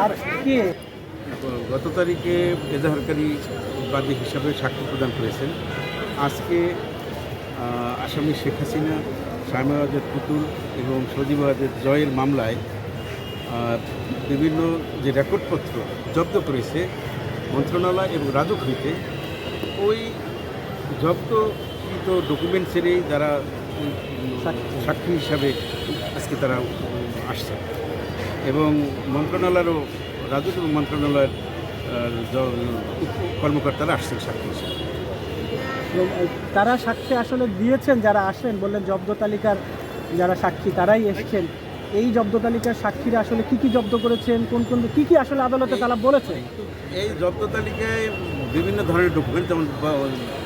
আর কে গত তারিখে এজাহারকারী বাদী হিসাবে সাক্ষ্য প্রদান করেছেন। আজকে আসামি শেখ হাসিনা, শামীম ওয়াজেদ পুতুল এবং সজীব ওয়াজেদ জয়ের মামলায় বিভিন্ন যে রেকর্ডপত্র জব্দ করেছে মন্ত্রণালয় এবং রাজুক হইতে, ওই জব্দকৃত ডকুমেন্টসেরই যারা সাক্ষী হিসাবে আজকে তারা আসছে এবং মন্ত্রণালয়েরও রাজুক এবং মন্ত্রণালয়ের কর্মকর্তারা আসছেন সাক্ষী হিসেবে। তারা সাক্ষী আসলে দিয়েছেন, যারা আসেন বললেন জব্দ তালিকার যারা সাক্ষী তারাই এসেছেন। এই জব্দ তালিকার সাক্ষীরা আসলে কি কি জব্দ করেছেন, কোন কোন কি কি আসলে আদালতে তারা বলেছে? এই জব্দ তালিকায় বিভিন্ন ধরনের ডকুমেন্ট, যেমন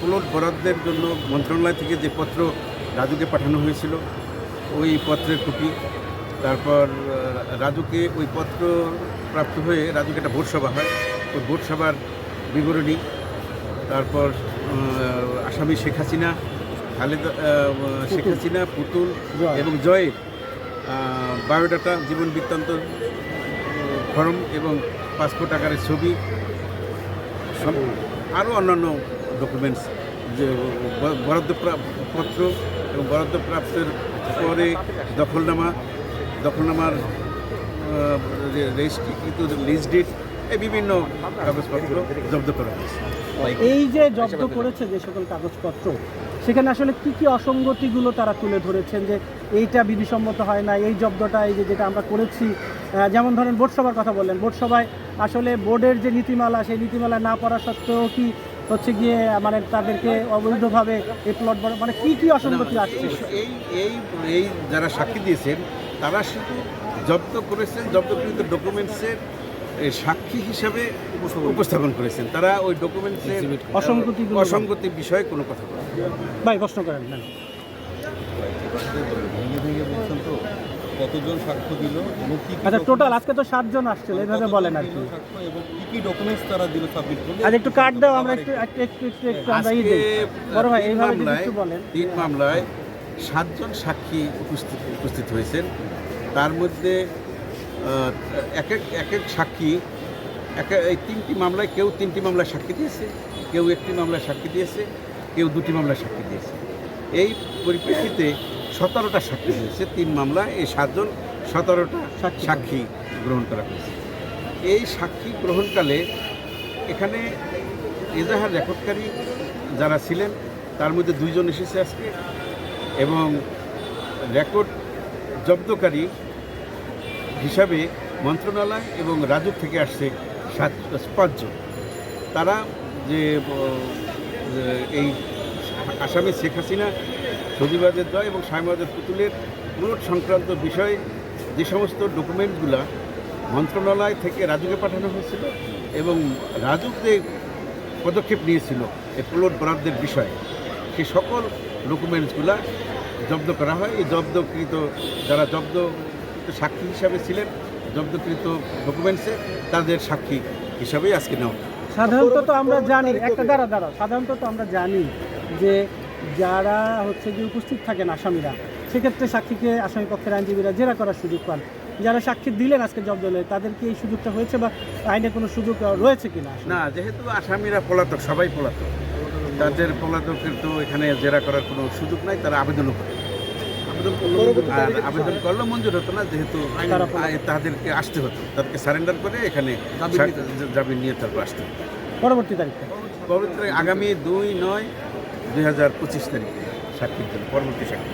প্লট বরাদ্দের জন্য মন্ত্রণালয় থেকে যে পত্র রাজুকে পাঠানো হয়েছিল ওই পত্রের কপি, তারপর রাজুকে ওই পত্র প্রাপ্ত হয়ে রাজুকে একটা ভোট সভা হয়, ওই ভোট সভার বিবরণী, তারপর আসামি শেখ হাসিনা, শেখ হাসিনা, পুতুল এবং জয়ের বায়োডাটা, জীবন বৃত্তান্ত ফর্ম এবং পাসপোর্ট আকারের ছবি, আরও অন্যান্য ডকুমেন্টস, যে বরাদ্দপত্র এবং বরাদ্দপ্রাপ্তের পরে দখলনামার রেজিস্ট্রিকৃত লিস্ট ডেট, এই বিভিন্ন কাগজপত্র জব্দ করা হয়েছে। এই যে জব্দ করেছে যে সকল কাগজপত্র, সেখানে আসলে কি কি অসঙ্গতিগুলো তারা তুলে ধরেছেন যে এইটা বিধিসম্মত হয় না, এই জব্দটা এই যে যেটা আমরা করেছি, যেমন ধরেন বোর্ড সভার কথা বললেন, বোর্ড সভায় আসলে বোর্ডের যে নীতিমালা সেই নীতিমালা না পড়া সত্ত্বেও কি হচ্ছে গিয়ে মানে তাদেরকে অবৈধভাবে এই প্লট মানে কি কি অসঙ্গতি আসছে? এই যারা সাক্ষী দিয়েছেন তারা শুধু জব্দ করেছেন, জব্দকৃত ডকুমেন্টসের সাক্ষী হিসাবে উপস্থাপন করেছেন। তারা ওই ডকুমেন্টসের অসঙ্গতি বিষয়ে কোনো কথা বলেন ভাই প্রশ্ন করেন না। কতজন সাক্ষ্য দিল এবং কি আচ্ছা, টোটাল আজকে তো 7 জন আসছিল, এইভাবে বলেন আর কি, এবং কি কি ডকুমেন্টস তারা দিল সাবমিট করলো। আর একটু কাট দাও, আমরা একটু আমরা এই দেই বড় ভাই, এইভাবে যদি একটু বলেন। 3 মামলায় 7 জন সাক্ষী উপস্থিত হয়েছেন। তার মধ্যে এক এক সাক্ষী এই 3টি মামলায়, কেউ 3টি মামলায় সাক্ষী দিয়েছে, কেউ 1টি মামলায় সাক্ষী দিয়েছে, কেউ 2টি মামলায় সাক্ষী দিয়েছে। এই পরিপ্রেক্ষিতে 17টা সাক্ষী হয়েছে 3 মামলায়। এই 7 জন 17টা সাক্ষী গ্রহণ করা হয়েছে। এই সাক্ষী গ্রহণকালে এখানে এজাহার রেকর্ডকারী যারা ছিলেন তার মধ্যে 2 জন এসেছে আজকে, এবং রেকর্ড জব্দকারী হিসাবে মন্ত্রণালয় এবং রাজুক থেকে আসছে 5 জন। তারা যে এই আসামি শেখ হাসিনা, সজীব ওয়াজেদ জয় এবং শামীম ওয়াজেদ পুতুলের প্লট সংক্রান্ত বিষয়ে যে সমস্ত ডকুমেন্টগুলো মন্ত্রণালয় থেকে রাজুকে পাঠানো হয়েছিল এবং রাজুক যে পদক্ষেপ নিয়েছিল এই প্লট বরাদ্দের বিষয়ে, সেই সকল ডকুমেন্টসগুলো জব্দ করা হয়। এই জব্দকৃত যারা সাক্ষী হিসাবে ছিলেন, জব্দকৃত ডকুমেন্টসে তাদের সাক্ষী হিসাবেই আজকে নেওয়া। সাধারণত আমরা জানি সাধারণত আমরা জানি যে যারা হচ্ছে যে উপস্থিত থাকেন আসামিরা, সেক্ষেত্রে সাক্ষীকে আসামি পক্ষের আইনজীবীরা জেরা করার সুযোগ পান। যারা সাক্ষী দিলেন আজকে জব্দ হলে, তাদেরকে এই সুযোগটা হয়েছে বা আইনে কোনো সুযোগ রয়েছে কিনা? না, যেহেতু আসামিরা পলাতক, সবাই পলাতক, তাদের পলাতকের তো এখানে জেরা করার কোনো সুযোগ নাই। তারা আবেদনও করে, আবেদন করলে মঞ্জুর হতো না, যেহেতু তাদেরকে আসতে হতো, তাদেরকে সারেন্ডার করে এখানে জামিন নিয়ে তারপর আসতে হতো। পরবর্তী তারিখে আগামী 2/9/2025 তারিখে সাক্ষীর জন্য পরবর্তী সাক্ষী।